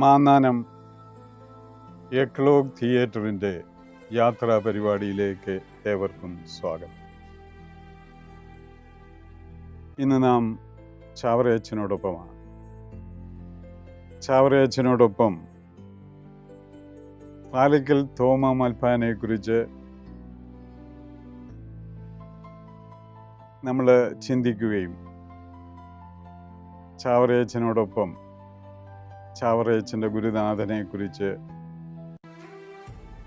മാന്നാനം എക്ലോഗ് തിയേറ്ററിൻ്റെ യാത്രാ പരിപാടിയിലേക്ക് ഏവർക്കും സ്വാഗതം. ഇന്ന് നാം ചാവറയച്ചനോടൊപ്പമാണ്. ചാവറയച്ചനോടൊപ്പം പാലക്കൽ തോമാ മൽപ്പാനെക്കുറിച്ച് നമ്മൾ ചിന്തിക്കുകയും ചാവറയച്ചനോടൊപ്പം ചാവറയച്ചൻ്റെ ഗുരുനാഥനെക്കുറിച്ച്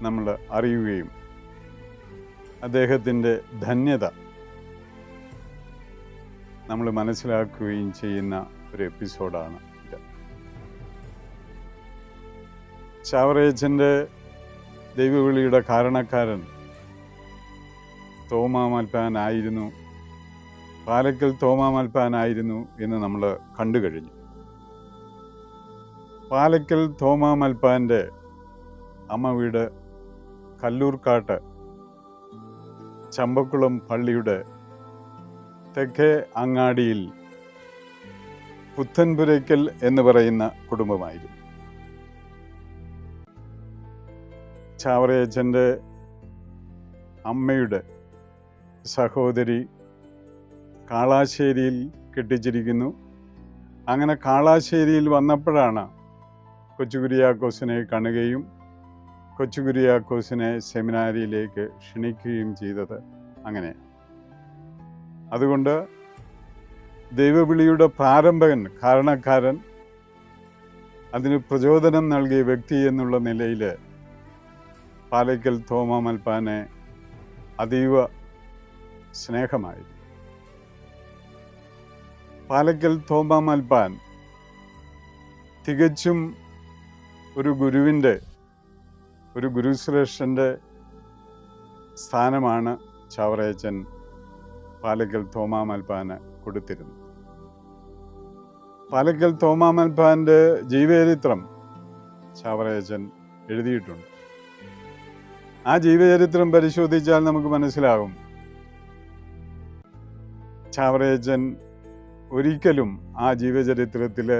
നമ്മൾ അറിയുകയും അദ്ദേഹത്തിൻ്റെ ധന്യത നമ്മൾ മനസ്സിലാക്കുകയും ചെയ്യുന്ന ഒരു എപ്പിസോഡാണ് ഇത്. ചാവറയച്ചൻ്റെ ദൈവവിളിയുടെ കാരണക്കാരൻ തോമാ മൽപ്പാനായിരുന്നു, പാലക്കൽ തോമാ മൽപ്പാനായിരുന്നു എന്ന് നമ്മൾ കണ്ടു കഴിഞ്ഞു. പാലക്കൽ തോമാ മൽപ്പാൻ്റെ അമ്മ വീട് കല്ലൂർക്കാട്ട് ചമ്പക്കുളം പള്ളിയുടെ തെക്കേ അങ്ങാടിയിൽ പുത്തൻപുരയ്ക്കൽ എന്ന് പറയുന്ന കുടുംബമായിരുന്നു. ചാവറയച്ചൻ്റെ അമ്മയുടെ സഹോദരി കാളാശ്ശേരിയിൽ കെട്ടിച്ചിരിക്കുന്നു. അങ്ങനെ കാളാശ്ശേരിയിൽ വന്നപ്പോഴാണ് കൊച്ചു കുര്യാക്കോസിനെ കാണുകയും കൊച്ചു കുര്യാക്കോസിനെ സെമിനാരിയിലേക്ക് ക്ഷണിക്കുകയും ചെയ്തത് അങ്ങനെ. അതുകൊണ്ട് ദൈവവിളിയുടെ പ്രാരംഭകൻ, കാരണക്കാരൻ, അതിന് പ്രചോദനം നൽകിയ വ്യക്തി എന്നുള്ള നിലയിൽ പാലക്കൽ തോമാ മൽപ്പാനെ അതീവ സ്നേഹമായി. പാലക്കൽ തോമാ മൽപ്പാൻ തികച്ചും ഒരു ഗുരുശ്രേഷ്ഠൻ്റെ സ്ഥാനമാണ് ചാവറയച്ചൻ പാലക്കൽ തോമാ മൽപ്പാന് കൊടുത്തിരുന്നത്. പാലക്കൽ തോമാ മൽപ്പാൻ്റെ ജീവചരിത്രം ചാവറയച്ചൻ എഴുതിയിട്ടുണ്ട്. ആ ജീവചരിത്രം പരിശോധിച്ചാൽ നമുക്ക് മനസ്സിലാകും, ചാവറയച്ചൻ ഒരിക്കലും ആ ജീവചരിത്രത്തിൽ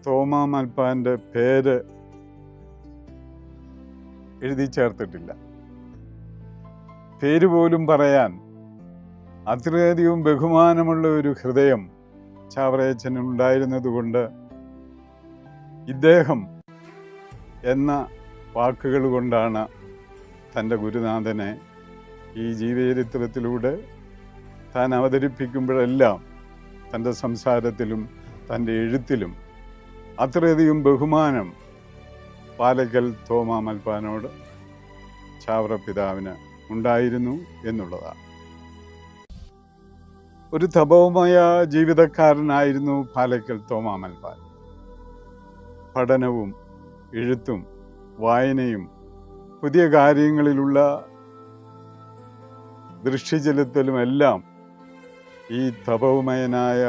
തോമാ മൽപ്പാൻ്റെ പേര് എഴുതി ചേർത്തിട്ടില്ല. പേര് പോലും പറയാൻ അത്രയധികം ബഹുമാനമുള്ള ഒരു ഹൃദയം ചാവറയച്ചനുണ്ടായിരുന്നത് കൊണ്ട് ഇദ്ദേഹം എന്ന വാക്കുകൾ കൊണ്ടാണ് തൻ്റെ ഗുരുനാഥനെ ഈ ജീവചരിത്രത്തിലൂടെ താൻ അവതരിപ്പിക്കുമ്പോഴെല്ലാം തൻ്റെ സംസാരത്തിലും തൻ്റെ എഴുത്തിലും അത്രയധികം ബഹുമാനം പാലക്കൽ തോമാ മൽപ്പാനോട് ചാവറ പിതാവിന് ഉണ്ടായിരുന്നു എന്നുള്ളതാണ്. ഒരു തപോമയ ജീവിതക്കാരനായിരുന്നു പാലക്കൽ തോമാ മൽപ്പാൻ. പഠനവും എഴുത്തും വായനയും പുതിയ കാര്യങ്ങളിലുള്ള ദൃഷ്ടിചെലുത്തലുമെല്ലാം ഈ തപോമയനായ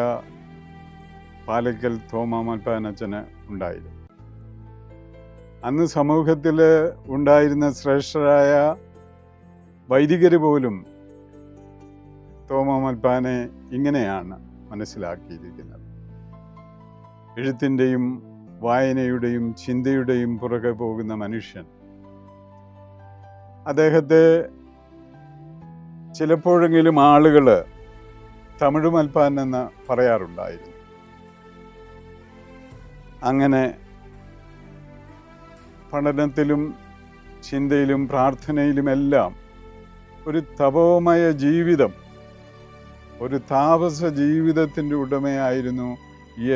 പാലക്കൽ തോമാ മൽപ്പാൻ അച്ഛന് ഉണ്ടായിരുന്നു. അന്ന് സമൂഹത്തിൽ ഉണ്ടായിരുന്ന ശ്രേഷ്ഠരായ വൈദികർ പോലും തോമാ മൽപ്പാനെ ഇങ്ങനെയാണ് മനസ്സിലാക്കിയിരിക്കുന്നത്: എഴുത്തിൻ്റെയും വായനയുടെയും ചിന്തയുടെയും പുറകെ പോകുന്ന മനുഷ്യൻ. അദ്ദേഹത്തെ ചിലപ്പോഴെങ്കിലും ആളുകൾ തമിഴ് മൽപ്പാൻ എന്ന് പറയാറുണ്ടായിരുന്നു. അങ്ങനെ പഠനത്തിലും ചിന്തയിലും പ്രാർത്ഥനയിലുമെല്ലാം ഒരു തപോമയ ജീവിതം, ഒരു താപസ ജീവിതത്തിൻ്റെ ഉടമയായിരുന്നു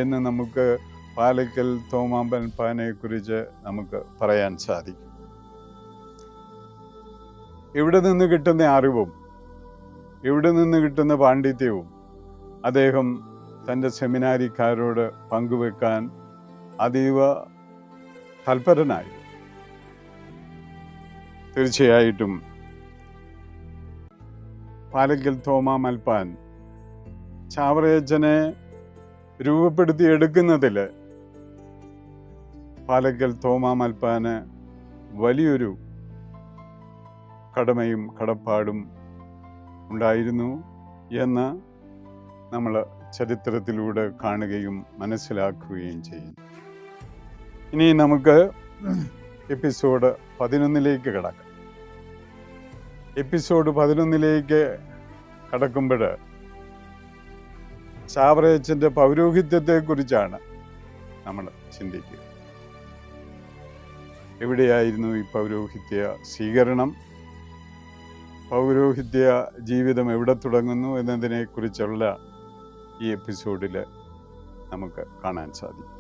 എന്ന് നമുക്ക് പാലക്കൽ തോമാ മൽപ്പാനെ കുറിച്ച് നമുക്ക് പറയാൻ സാധിക്കും. ഇവിടെ നിന്ന് കിട്ടുന്ന അറിവും ഇവിടെ നിന്ന് കിട്ടുന്ന പാണ്ഡിത്യവും അദ്ദേഹം തൻ്റെ സെമിനാരിക്കാരോട് പങ്കുവെക്കാൻ അതീവ തൽപരനായി. തീർച്ചയായിട്ടും പാലക്കൽ തോമാ മൽപ്പാൻ ചാവറയച്ചനെ രൂപപ്പെടുത്തിയെടുക്കുന്നതിൽ പാലക്കൽ തോമാ മൽപ്പാന് വലിയൊരു കടമയും കടപ്പാടും ഉണ്ടായിരുന്നു എന്ന് നമ്മൾ ചരിത്രത്തിലൂടെ കാണുകയും മനസ്സിലാക്കുകയും ചെയ്യുന്നു. ഇനി നമുക്ക് എപ്പിസോഡ് 11 കടക്കാം. എപ്പിസോഡ് 11 കടക്കുമ്പോൾ ചാവറയച്ചൻ്റെ പൗരോഹിത്യത്തെക്കുറിച്ചാണ് നമ്മൾ ചിന്തിക്കുക. എവിടെയായിരുന്നു ഈ പൗരോഹിത്യ സ്വീകരണം, പൗരോഹിത്യ ജീവിതം എവിടെ തുടങ്ങുന്നു എന്നതിനെക്കുറിച്ചുള്ള ഈ എപ്പിസോഡിൽ നമുക്ക് കാണാൻ സാധിക്കും.